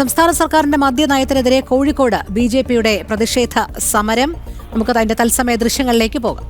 സംസ്ഥാന സർക്കാരിന്റെ മദ്യനയത്തിനെതിരെ കോഴിക്കോട് ബിജെപിയുടെ പ്രതിഷേധ സമരം. നമുക്ക് അതിന്റെ തത്സമയ ദൃശ്യങ്ങളിലേക്ക് പോകാം.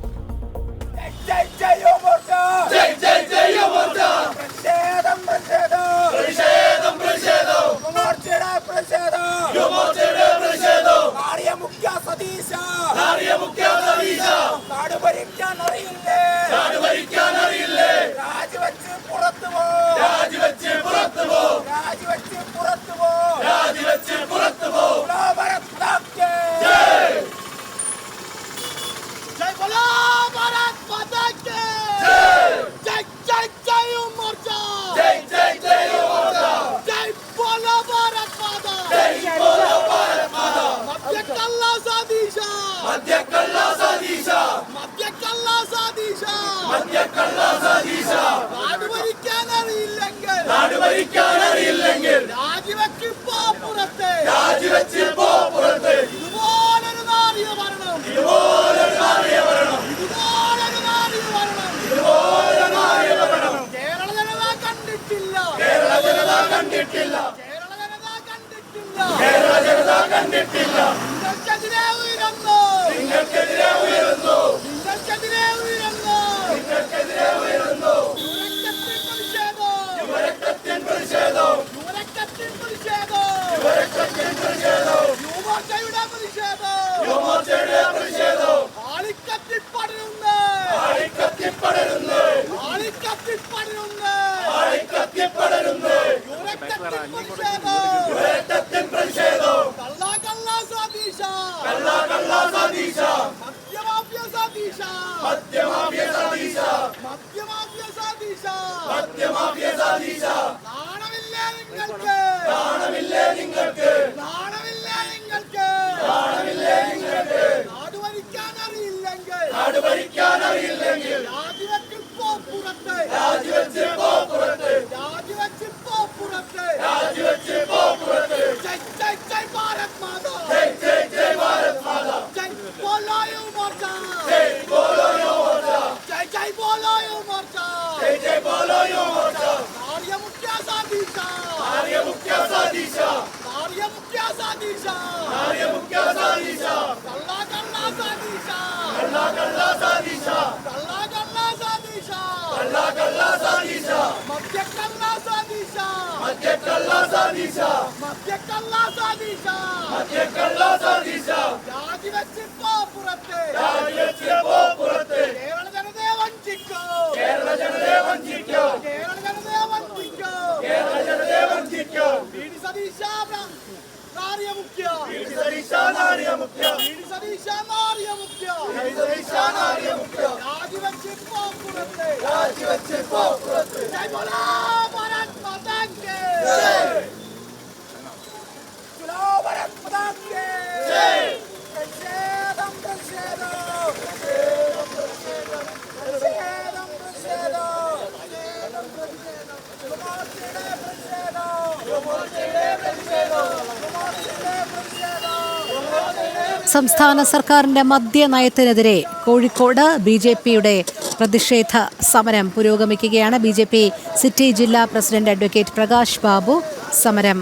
സംസ്ഥാന സർക്കാരിന്റെ മദ്യനയത്തിനെതിരെ കോഴിക്കോട് ബിജെപിയുടെ പ്രതിഷേധ സമരം പുരോഗമിക്കുകയാണ്. ബിജെപി സിറ്റി ജില്ലാ പ്രസിഡന്റ് അഡ്വക്കേറ്റ് പ്രകാശ് ബാബു സമരം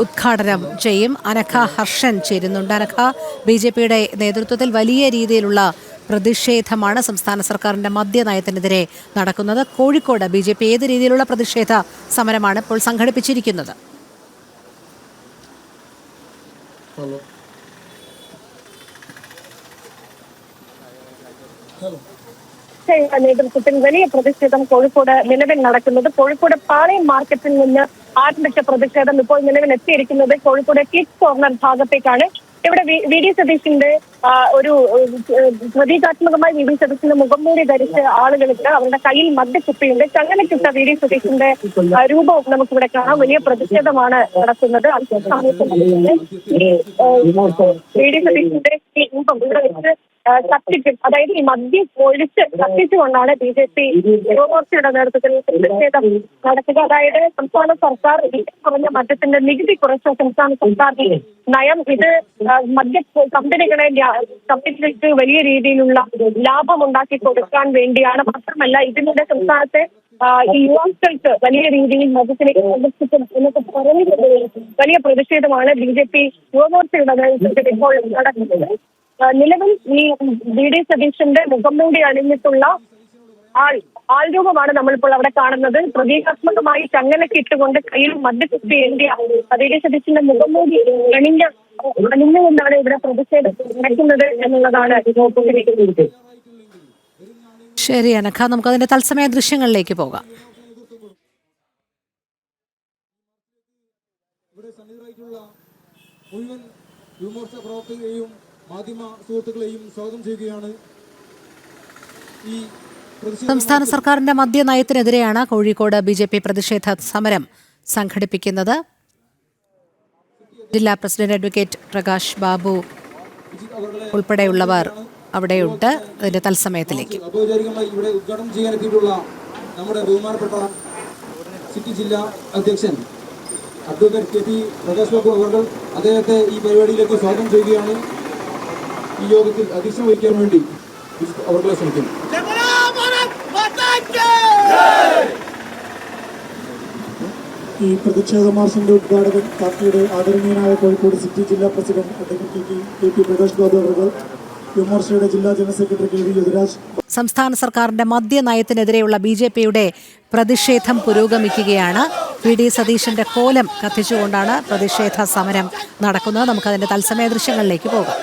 ഉദ്ഘാടനം ചെയ്യും. അനഘ ഹർഷൻ ചേരുന്നുണ്ട്. അനഘ, ബിജെപിയുടെ നേതൃത്വത്തിൽ വലിയ രീതിയിലുള്ള പ്രതിഷേധമാണ് സംസ്ഥാന സർക്കാരിന്റെ മദ്യനയത്തിനെതിരെ നടക്കുന്നത്. കോഴിക്കോട് ബിജെപി ഏത് രീതിയിലുള്ള പ്രതിഷേധ സമരമാണ് ഇപ്പോൾ സംഘടിപ്പിച്ചിരിക്കുന്നത്? നേതൃത്വത്തിൽ വലിയ പ്രതിഷേധം കോഴിക്കോട് നിലവിൽ നടക്കുന്നത്. കോഴിക്കോട് പാളയം മാർക്കറ്റിൽ നിന്ന് ആരംഭിച്ച പ്രതിഷേധം ഇപ്പോൾ നിലവിൽ എത്തിയിരിക്കുന്നത് കോഴിക്കോട് ക്ലിക്ക് കോർണർ ഭാഗത്തേക്കാണ്. ഇവിടെ വി ഡി സതീശിന്റെ ഒരു പ്രതീകാത്മകമായി വി ഡി സതീശിന്റെ മുഖംമൂടി ധരിച്ച ആളുകൾക്ക് അവരുടെ കയ്യിൽ മദ്യക്കുപ്പിയുണ്ട്. ചങ്ങലക്കിട്ട വി ഡി സതീശിന്റെ രൂപവും നമുക്കിവിടെ കാണാം. വലിയ പ്രതിഷേധമാണ് നടക്കുന്നത്. വി ഡി സതീശിന്റെ ഈ രൂപം ഇവിടെ വെച്ച് കത്തിക്കും, അതായത് ഈ മദ്യം ഒഴിച്ച് കത്തിച്ചുകൊണ്ടാണ് ബി ജെ പി യുവമോർച്ചയുടെ നേതൃത്വത്തിൽ പ്രതിഷേധം നടത്തുക. അതായത് സംസ്ഥാന സർക്കാർ കുറഞ്ഞ മദ്യത്തിന്റെ നികുതി കുറച്ച സംസ്ഥാന സർക്കാരിന്റെ നയം ഇത് മദ്യ കമ്പനികൾക്ക് വലിയ രീതിയിലുള്ള ലാഭം ഉണ്ടാക്കി കൊടുക്കാൻ വേണ്ടിയാണ്. മാത്രമല്ല ഇതിലൂടെ സംസ്ഥാനത്തെ ഈ യുവാക്കൾക്ക് വലിയ രീതിയിൽ മതത്തിലേക്ക് സംരക്ഷിക്കും എന്നൊക്കെ പറയുന്നത് വലിയ പ്രതിഷേധമാണ് BJP യുവമോർച്ചയുടെ നേതൃത്വത്തിൽ ഇപ്പോൾ നടക്കുന്നത്. നിലവിൽ ഈ VD സതീശന്റെ മുഖംമൂടി അണിഞ്ഞിട്ടുള്ള ആൾരൂപമാണ് നമ്മളിപ്പോൾ അവിടെ കാണുന്നത്. പ്രതീകാത്മകമായി ചങ്ങലൊക്കെ ഇട്ടുകൊണ്ട് കയ്യിൽ മദ്യക്കുപ്പി ഏന്തിയ VD സതീശന്റെ മുഖംമൂടി അണിഞ്ഞുകൊണ്ടാണ് ഇവിടെ പ്രതിഷേധം നടക്കുന്നത് എന്നുള്ളതാണ് നോക്കുന്നത്. ശരി അനഘ, നമുക്ക് അതിന്റെ തത്സമയ ദൃശ്യങ്ങളിലേക്ക് പോകാം. ഇവിടെ സന്നിഹിതരായിട്ടുള്ള മുഴുവൻ യുവമോർച്ച പ്രവർത്തകരെയും മാധ്യമ സുഹൃത്തുക്കളെയും സ്വാഗതം ചെയ്യുകയാണ്. ഈ സംസ്ഥാന സർക്കാരിന്റെ മദ്യനയത്തിനെതിരെയാണ് കോഴിക്കോട് BJP പ്രതിഷേധ സമരം സംഘടിപ്പിക്കുന്നത്. ജില്ലാ പ്രസിഡന്റ് അഡ്വക്കേറ്റ് പ്രകാശ് ബാബു ഉൾപ്പെടെയുള്ളവർ അവിടെയുണ്ട്. അതിന്റെ തത്സമയത്തിലേക്ക് ഔപചാരികമായി ഇവിടെ ഉദ്ഘാടനം ചെയ്യാനെത്തിയിട്ടുള്ള നമ്മുടെ ബഹുമാനപ്പെട്ട സിറ്റി ജില്ലാ അധ്യക്ഷൻ അഡ്വക്കേറ്റ് KP പ്രകാശ് ബാബു അവർ അദ്ദേഹത്തെ ഈ പരിപാടിയിലേക്ക് സ്വാഗതം ചെയ്യുകയാണ്. ഈ യോഗത്തിൽ അധ്യക്ഷം വഹിക്കാൻ വേണ്ടി അവരുടെ ക്ഷണിക്കുന്നു. ഈ പ്രതിഷേധ മാർച്ചിന്റെ ഉദ്ഘാടകൻ പാർട്ടിയുടെ ആദരണീയനായ കോഴിക്കോട് സിറ്റി ജില്ലാ president advocate KP Prakash Babu അവർ, യുവമോർച്ചയുടെ ജില്ലാ ജനറൽ സെക്രട്ടറി KV യുവരാജ്. സംസ്ഥാന സർക്കാരിന്റെ മദ്യനയത്തിനെതിരെയുള്ള BJPയുടെ പ്രതിഷേധം പുരോഗമിക്കുകയാണ്. VD സതീശന്റെ കോലം കത്തിച്ചുകൊണ്ടാണ് പ്രതിഷേധ സമരം നടക്കുന്നത്. നമുക്കതിന്റെ തത്സമയ ദൃശ്യങ്ങളിലേക്ക് പോകാം.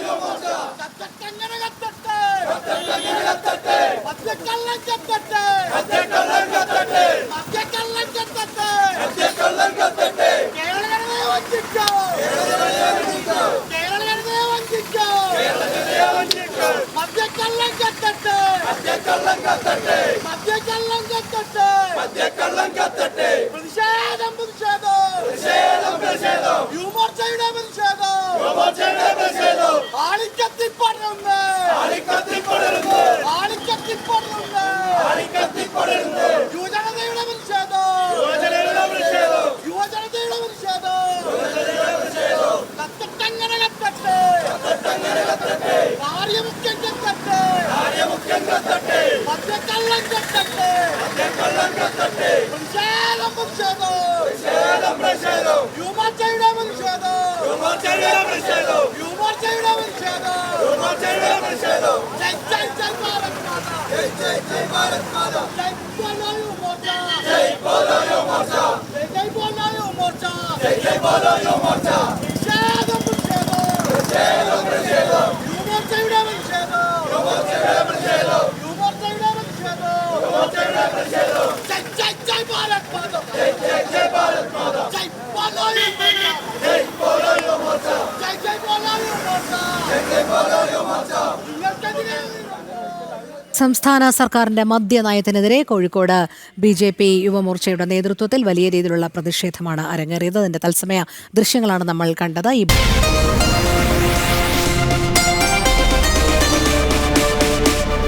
സംസ്ഥാന സർക്കാരിന്റെ മദ്യനയത്തിനെതിരെ കോഴിക്കോട് BJP യുവമോർച്ചയുടെ നേതൃത്വത്തിൽ വലിയ രീതിയിലുള്ള പ്രതിഷേധമാണ് അരങ്ങേറിയത്. അതിന്റെ തത്സമയ ദൃശ്യങ്ങളാണ് നമ്മൾ കണ്ടത്.